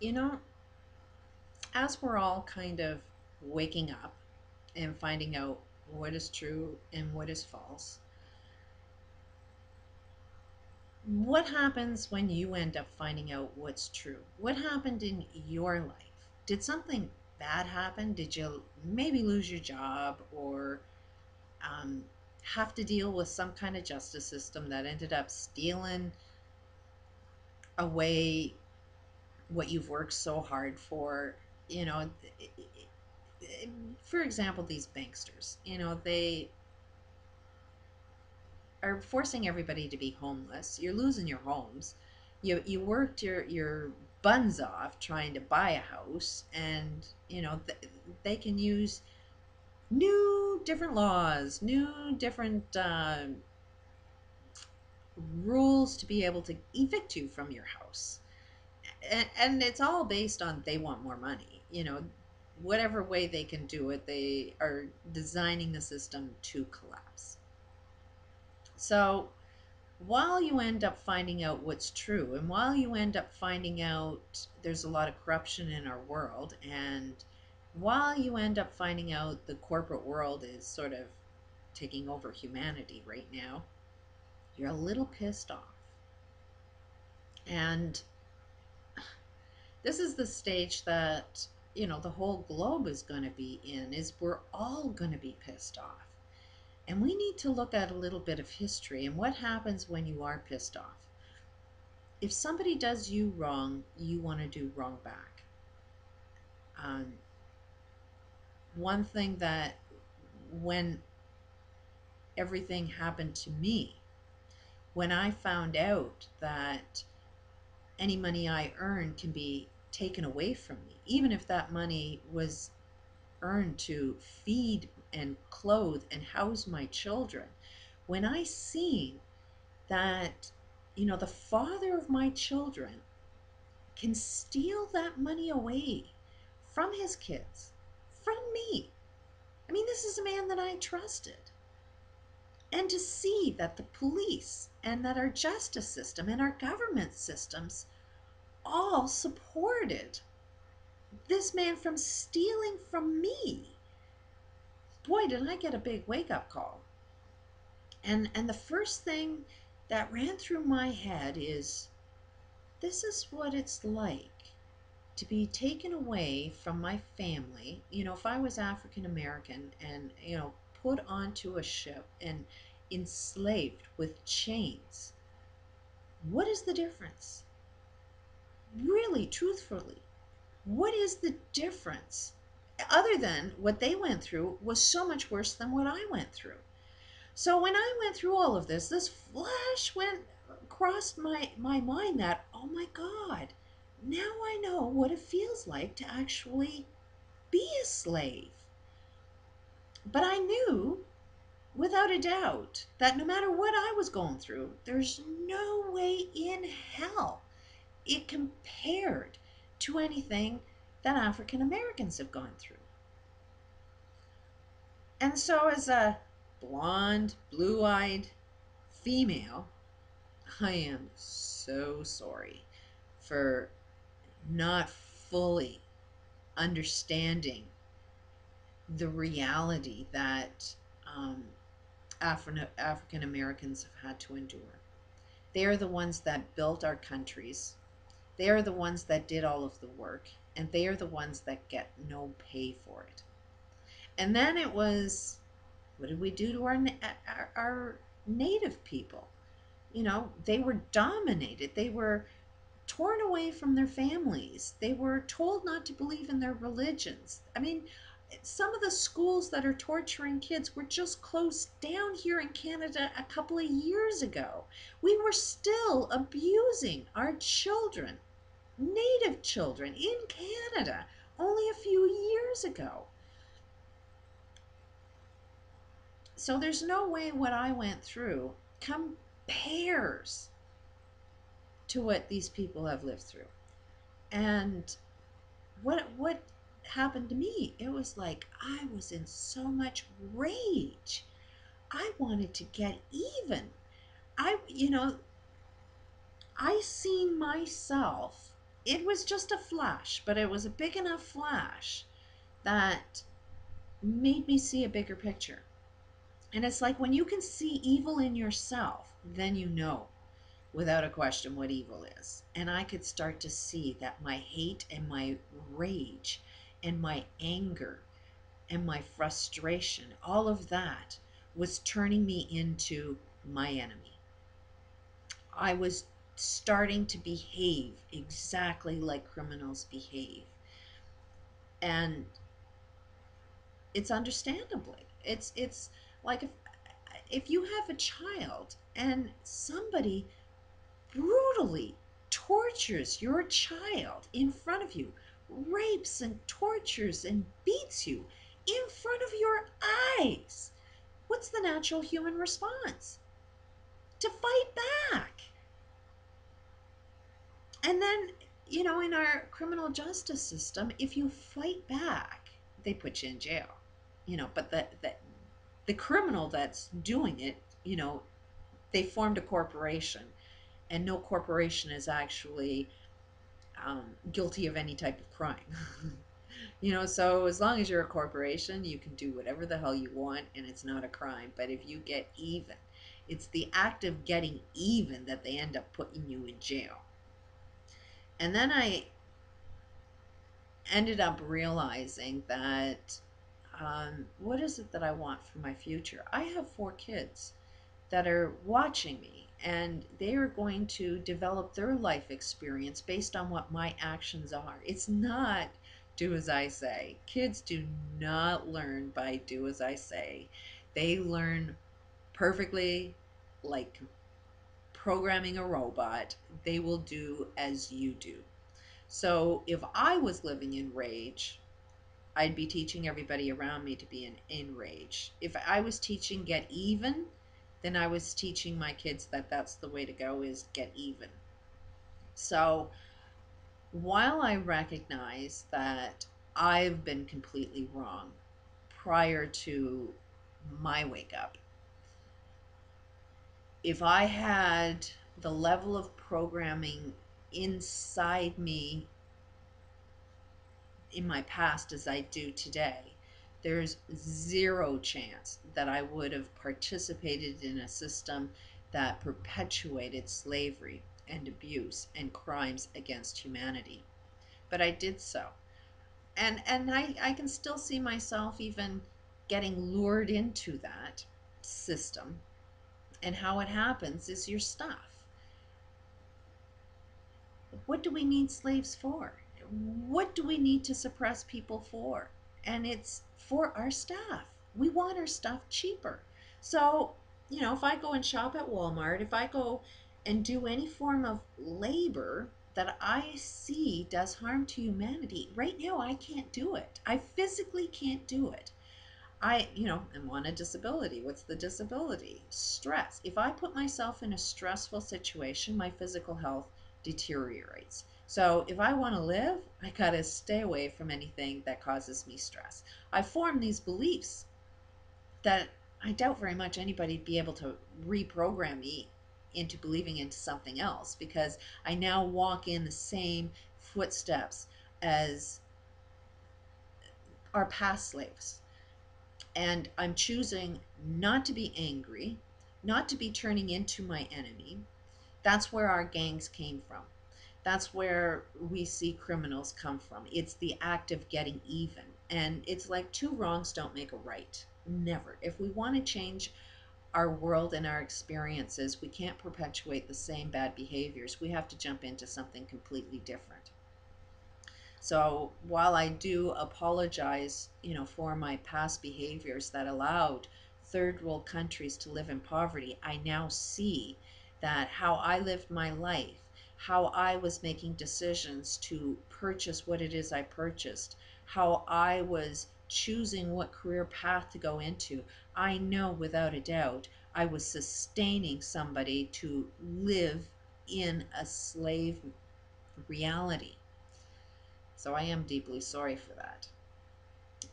You know, as we're all kind of waking up and finding out what is true and what is false, what happens when you end up finding out what's true? What happened in your life? Did something bad happen? Did you maybe lose your job or um, have to deal with some kind of justice system that ended up stealing away what you've worked so hard for? You know, for example, these banksters, they are forcing everybody to be homeless. You're losing your homes. You worked your buns off trying to buy a house, and they can use new different laws, new different rules to be able to evict you from your house. And it's all based on they want more money. Whatever way they can do it, they are designing the system to collapse. So while you end up finding out what's true, and while you end up finding out there's a lot of corruption in our world, and while you end up finding out the corporate world is sort of taking over humanity right now, you're a little pissed off. And this is the stage that, the whole globe is going to be in, is we're all going to be pissed off. And we need to look at a little bit of history and what happens when you are pissed off. If somebody does you wrong, you want to do wrong back. Um, One thing that, when everything happened to me, when I found out that any money I earn can be taken away from me, even if that money was earned to feed and clothe and house my children, when I seen that, the father of my children can steal that money away from his kids, from me. I mean, this is a man that I trusted. And to see that the police and that our justice system and our government systems all supported this man from stealing from me. Boy, did I get a big wake up call. And the first thing that ran through my head is, this is what it's like to be taken away from my family. If I was African American and, put onto a ship and enslaved with chains, what is the difference? Really, truthfully, what is the difference? Other than what they went through was so much worse than what I went through. So when I went through all of this flash went across my mind that, oh my God, now I know what it feels like to actually be a slave. But I knew without a doubt that no matter what I was going through, there's no way in hell it compared to anything that African Americans have gone through. And so, as a blonde, blue eyed female, I am so sorry for not fully understanding the reality that African Americans have had to endure. They are the ones that built our countries. They are the ones that did all of the work, and they are the ones that get no pay for it. And then it was, what did we do to our native people? They were dominated. They were torn away from their families. They were told not to believe in their religions. I mean, some of the schools that are torturing kids were just closed down here in Canada a couple of years ago. We were still abusing our children, native children in Canada, only a few years ago. So there's no way what I went through compares to what these people have lived through. And what happened to me, it was like I was in so much rage. I wanted to get even. I seen myself it was just a flash, but it was a big enough flash that made me see a bigger picture. And it's like when you can see evil in yourself, then you know without a question what evil is. And I could start to see that my hate and my rage and my anger and my frustration, all of that was turning me into my enemy. I was starting to behave exactly like criminals behave. And it's understandably. It's like if you have a child and somebody brutally tortures your child in front of you, rapes and tortures and beats you in front of your eyes, what's the natural human response? To fight back. And then, in our criminal justice system, if you fight back, they put you in jail. But the criminal that's doing it, they formed a corporation, and no corporation is actually guilty of any type of crime. So as long as you're a corporation, you can do whatever the hell you want and it's not a crime. But if you get even, it's the act of getting even that they end up putting you in jail. And then I ended up realizing that what is it that I want for my future? I have 4 kids that are watching me, and they are going to develop their life experience based on what my actions are. It's not do as I say. Kids do not learn by do as I say. They learn perfectly like programming a robot. They will do as you do. So if I was living in rage, I'd be teaching everybody around me to be in rage. If I was teaching get even, then I was teaching my kids that that's the way to go, is get even. So while I recognize that I've been completely wrong prior to my wake up, if I had the level of programming inside me in my past as I do today, there's zero chance that I would have participated in a system that perpetuated slavery and abuse and crimes against humanity. But I did so. And I can still see myself even getting lured into that system. And how it happens is your stuff. What do we need slaves for? What do we need to suppress people for? And it's for our stuff. We want our stuff cheaper. So, if I go and shop at Walmart, if I go and do any form of labor that I see does harm to humanity, right now I can't do it. I physically can't do it. I'm on a disability. What's the disability? Stress. If I put myself in a stressful situation, my physical health deteriorates. So if I want to live, I got to stay away from anything that causes me stress. I form these beliefs that I doubt very much anybody'd be able to reprogram me into believing into something else, because I now walk in the same footsteps as our past slaves. And I'm choosing not to be angry, not to be turning into my enemy. That's where our gangs came from. That's where we see criminals come from. It's the act of getting even. And it's like 2 wrongs don't make a right. Never. If we want to change our world and our experiences, we can't perpetuate the same bad behaviors. We have to jump into something completely different. So while I do apologize, for my past behaviors that allowed third world countries to live in poverty, I now see that how I lived my life, how I was making decisions to purchase what it is I purchased, how I was choosing what career path to go into, I know without a doubt I was sustaining somebody to live in a slave reality. So I am deeply sorry for that.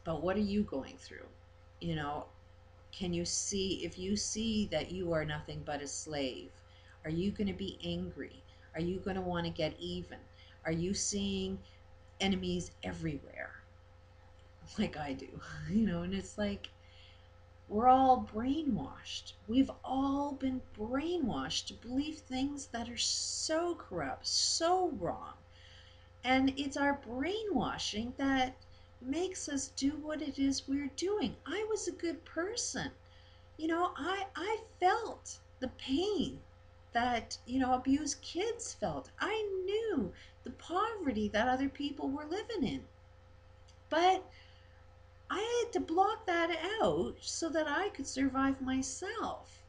But what are you going through? You know, can you see, if you see that you are nothing but a slave, are you going to be angry? Are you going to want to get even? Are you seeing enemies everywhere like I do? And it's like we're all brainwashed. We've all been brainwashed to believe things that are so corrupt, so wrong. And it's our brainwashing that makes us do what it is we're doing. I was a good person. I felt the pain that, abused kids felt. I knew the poverty that other people were living in. But I had to block that out so that I could survive myself.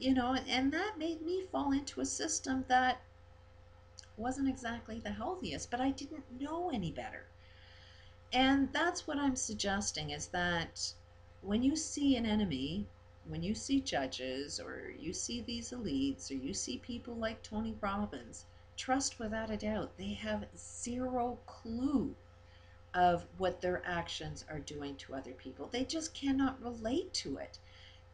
And that made me fall into a system that wasn't exactly the healthiest, but I didn't know any better. And that's what I'm suggesting is that when you see an enemy, when you see judges, or you see these elites, or you see people like Tony Robbins, trust without a doubt, they have zero clue of what their actions are doing to other people. They just cannot relate to it.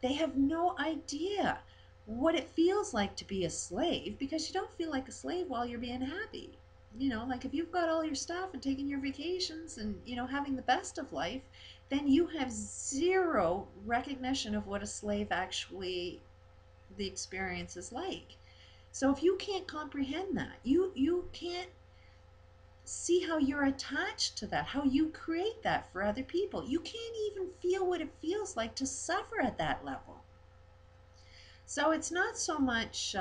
They have no idea what it feels like to be a slave, because you don't feel like a slave while you're being happy. Like if you've got all your stuff and taking your vacations and, having the best of life, then you have zero recognition of what a slave actually, the experience is like. So if you can't comprehend that, you can't see how you're attached to that, how you create that for other people. You can't even feel what it feels like to suffer at that level. So it's not so much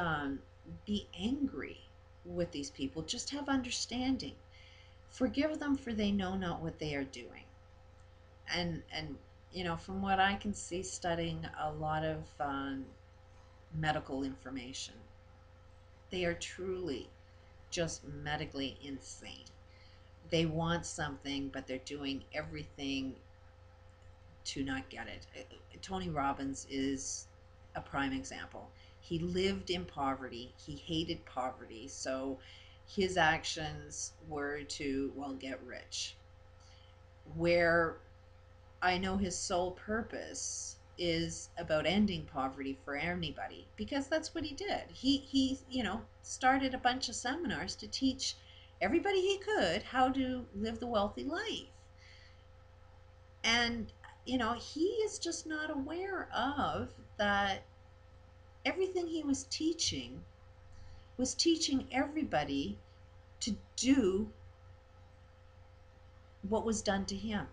be angry with these people, just have understanding. Forgive them, for they know not what they are doing. And from what I can see, studying a lot of medical information, they are truly just medically insane. They want something, but they're doing everything to not get it. Tony Robbins is a prime example. He lived in poverty. He hated poverty. So his actions were to, well, get rich. Where I know his sole purpose is about ending poverty for anybody, because that's what he did. He started a bunch of seminars to teach everybody he could how to live the wealthy life. And he is just not aware of that everything he was teaching everybody to do what was done to him.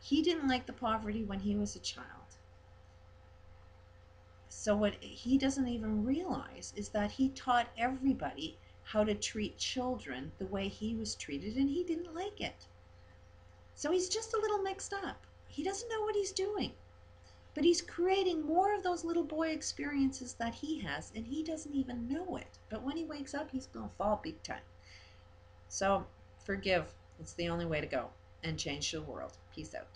He didn't like the poverty when he was a child. So what he doesn't even realize is that he taught everybody how to treat children the way he was treated, and he didn't like it. So he's just a little mixed up. He doesn't know what he's doing. But he's creating more of those little boy experiences that he has, and he doesn't even know it. But when he wakes up, he's going to fall big time. So forgive. It's the only way to go and change the world. Peace out.